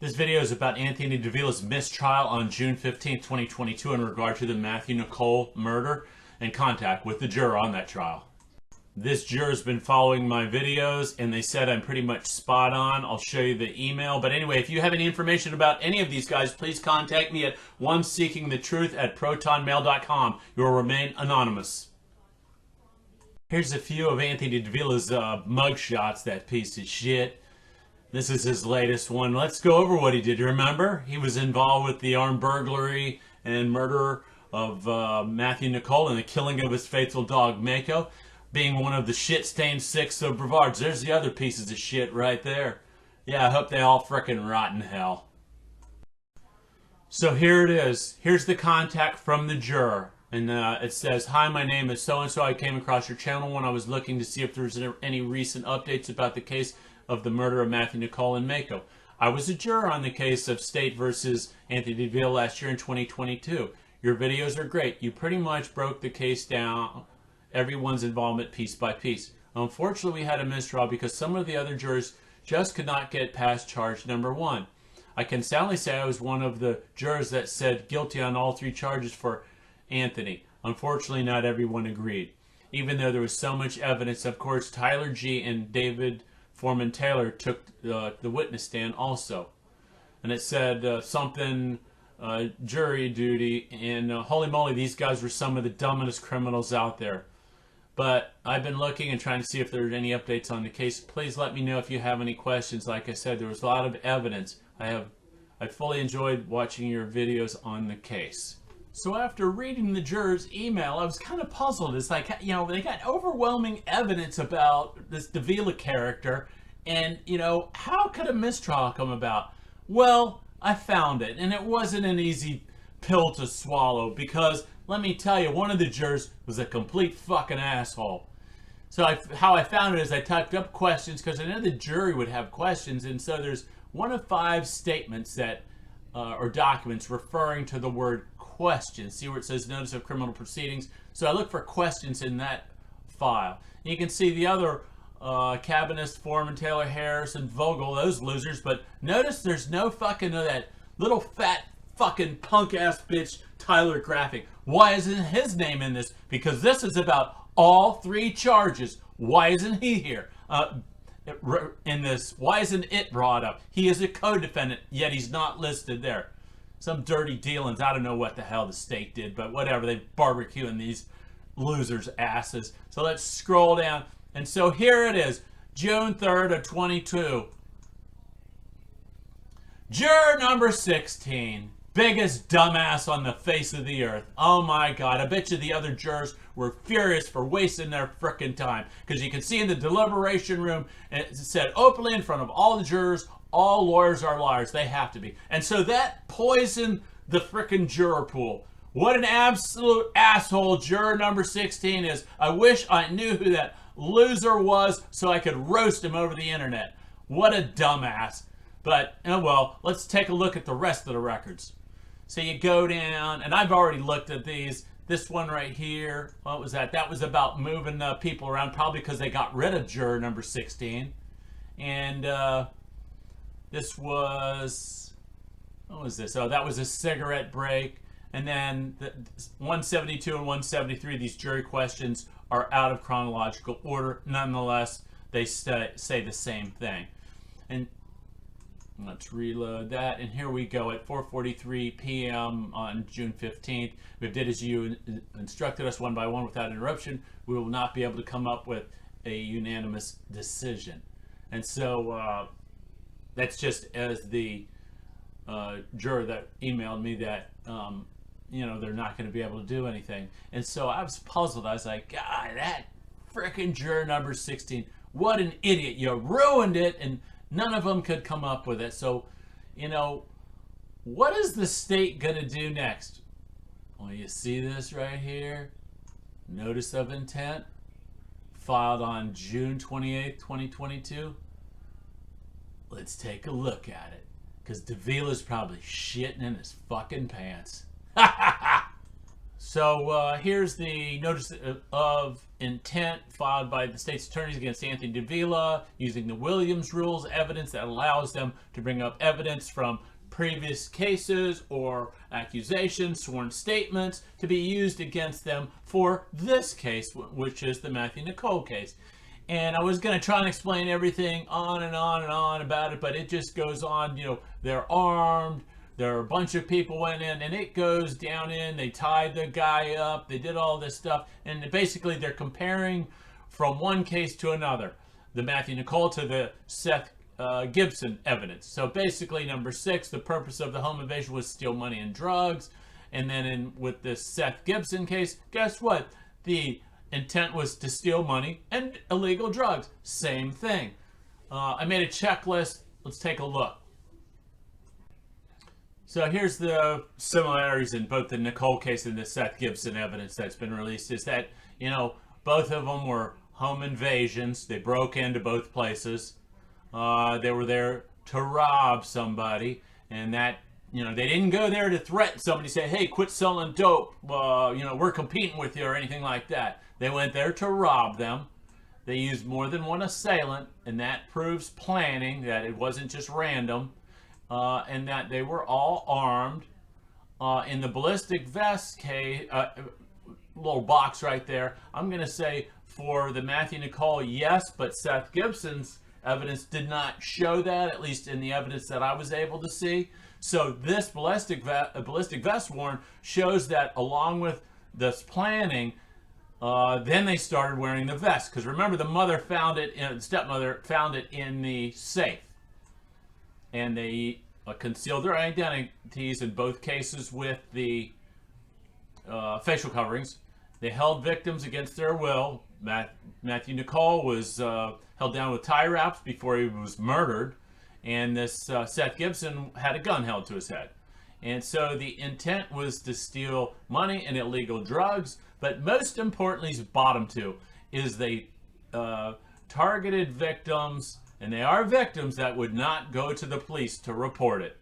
This video is about Anthony Davila's mistrial on June 15, 2022 in regard to the Matthew Nicol murder and contact with the juror on that trial. This juror has been following my videos and they said I'm pretty much spot on. I'll show you the email. But anyway, if you have any information about any of these guys, please contact me at oneseekingthetruth@protonmail.com. You will remain anonymous. Here's a few of Anthony Davila's mugshots, that piece of shit. This is his latest one. Let's go over what he did. Remember, he was involved with the armed burglary and murder of Matthew Nicol and the killing of his faithful dog, Mako, being one of the shit-stained six of Brevards. There's the other pieces of shit right there. Yeah, I hope they all frickin' rot in hell. So here it is. Here's the contact from the juror. And it says, "Hi, my name is so-and-so. I came across your channel when I was looking to see if there's any recent updates about the case of the murder of Matthew Nicol and Mako. I was a juror on the case of State versus Anthony Davila last year in 2022. Your videos are great. You pretty much broke the case down, everyone's involvement piece by piece. Unfortunately, we had a mistrial because some of the other jurors just could not get past charge number 1. I can soundly say I was one of the jurors that said guilty on all 3 charges for Anthony. Unfortunately, not everyone agreed. Even though there was so much evidence, of course, Tyler G. and David Foreman-Taylor took the witness stand also." And it said something, jury duty, and holy moly, these guys were some of the dumbest criminals out there. But I've been looking and trying to see if there's any updates on the case. Please let me know if you have any questions. Like I said, there was a lot of evidence. I fully enjoyed watching your videos on the case. So after reading the juror's email, I was kind of puzzled. It's like, you know, they got overwhelming evidence about this Davila character, and, you know, how could a mistrial come about? Well, I found it, and it wasn't an easy pill to swallow because, let me tell you, one of the jurors was a complete fucking asshole. So how I found it is I typed up questions because I know the jury would have questions, and so there's one of 5 statements that, or documents referring to the word questions. See where it says notice of criminal proceedings? So I look for questions in that file. And you can see the other cabinets, Foreman-Taylor, Harris, and Vogel, those losers. But notice there's no fucking that little fat fucking punk-ass bitch Tyler Graphic. Why isn't his name in this? Because this is about all 3 charges. Why isn't he here? In this, why isn't it brought up? He is a co-defendant, yet he's not listed there. Some dirty dealings. I don't know what the hell the state did, but whatever. They're barbecuing these losers' asses. So let's scroll down. And so here it is, June 3rd of 22. Juror number 16. Biggest dumbass on the face of the earth. Oh my God. I bet you the other jurors were furious for wasting their frickin' time. Because you can see in the deliberation room, it said openly in front of all the jurors, all lawyers are liars. They have to be. And so that poisoned the frickin' juror pool. What an absolute asshole juror number 16 is. I wish I knew who that loser was so I could roast him over the internet. What a dumbass. But, oh well, let's take a look at the rest of the records. So you go down, and I've already looked at these. This one right here, what was that? That was about moving people around, probably because they got rid of juror number 16. And this was, what was this? Oh, that was a cigarette break. And then the 172 and 173, these jury questions are out of chronological order. Nonetheless, they say the same thing. And let's reload that. And here we go at 4:43 p.m. on June 15th. We did as you instructed us, one by one without interruption. We will not be able to come up with a unanimous decision. And so that's just as the juror that emailed me that, you know, they're not going to be able to do anything. And so I was puzzled. I was like, God, that frickin' juror number 16, what an idiot. You ruined it, and none of them could come up with it. So, you know, what is the state going to do next? Well, you see this right here? Notice of intent, filed on June 28th, 2022. Let's take a look at it, because Davila's probably shitting in his fucking pants. So here's the notice of intent filed by the state's attorneys against Anthony Davila using the Williams rules, evidence that allows them to bring up evidence from previous cases or accusations, sworn statements to be used against them for this case, which is the Matthew Nicol case. And I was going to try and explain everything on and on and on about it, but it just goes on. You know, they're armed. There are a bunch of people went in, and it goes down in. They tied the guy up. They did all this stuff, and basically they're comparing from one case to another, the Matthew Nicol to the Seth Gibson evidence. So basically, number 6, the purpose of the home invasion was steal money and drugs, and then with this Seth Gibson case, guess what? The intent was to steal money and illegal drugs. Same thing. I made a checklist. Let's take a look. So here's the similarities in both the Nicol case and the Seth Gibson evidence that's been released, is that, you know, both of them were home invasions. They broke into both places. They were there to rob somebody, and that, you know, they didn't go there to threaten somebody, say, hey, quit selling dope, you know, we're competing with you or anything like that. They went there to rob them. They used more than one assailant, and that proves planning, that it wasn't just random. And that they were all armed. In the ballistic vest case, little box right there, I'm going to say for the Matthew Nicol, yes, but Seth Gibson's evidence did not show that, at least in the evidence that I was able to see. So this ballistic vest warrant shows that along with this planning, then they started wearing the vest. Because remember, the mother found it, the stepmother found it in the safe. And they concealed their identities in both cases with the facial coverings. They held victims against their will. Matthew Nicol was held down with tie wraps before he was murdered. And this Seth Gibson had a gun held to his head. And so the intent was to steal money and illegal drugs. But most importantly, bottom 2, is they targeted victims. And they are victims that would not go to the police to report it.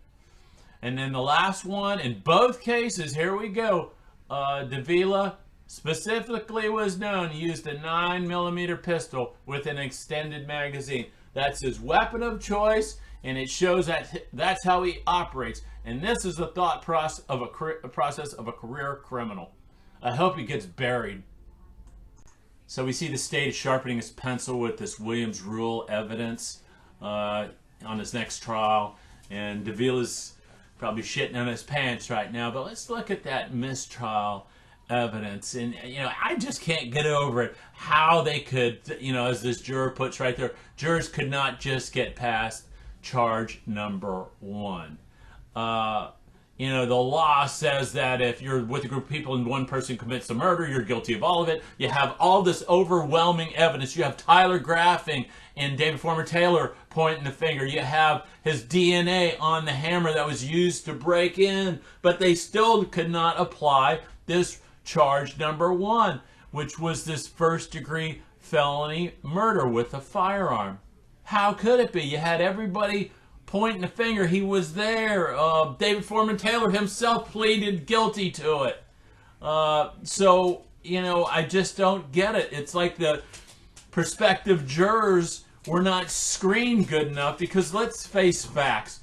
And then the last one, in both cases, here we go. Davila specifically was known to use the 9mm pistol with an extended magazine. That's his weapon of choice, and it shows that that's how he operates. And this is the thought process of a career criminal. I hope he gets buried. So we see the state is sharpening his pencil with this Williams rule evidence on his next trial. And Davila's probably shitting on his pants right now. But let's look at that mistrial evidence. And, you know, I just can't get over it. How they could, you know, as this juror puts right there, jurors could not just get past charge number 1. You know, the law says that if you're with a group of people and one person commits a murder, you're guilty of all of it. You have all this overwhelming evidence. You have Tyler graphing and David Foreman-Taylor pointing the finger. You have his DNA on the hammer that was used to break in. But they still could not apply this charge number 1, which was this first-degree felony murder with a firearm. How could it be? You had everybody pointing the finger. He was there. David Foreman-Taylor himself pleaded guilty to it. So, you know, I just don't get it. It's like the prospective jurors were not screened good enough, because let's face facts.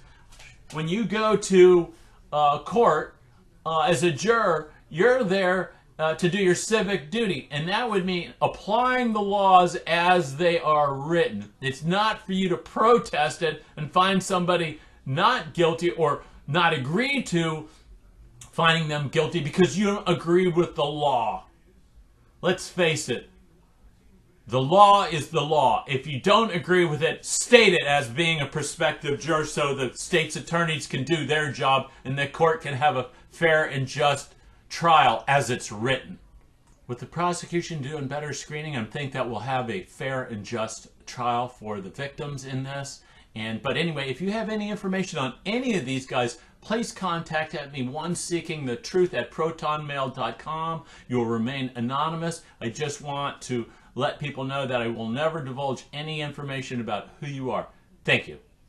When you go to court as a juror, you're there to do your civic duty, and that would mean applying the laws as they are written. It's not for you to protest it and find somebody not guilty or not agree to finding them guilty because you don't agree with the law. Let's face it. The law is the law. If you don't agree with it, state it as being a prospective juror so the state's attorneys can do their job and the court can have a fair and just trial as it's written. With the prosecution doing better screening, I think that we'll have a fair and just trial for the victims in this. But anyway, if you have any information on any of these guys, please contact me, oneseekingthetruth@protonmail.com. You'll remain anonymous. I just want to let people know that I will never divulge any information about who you are. Thank you.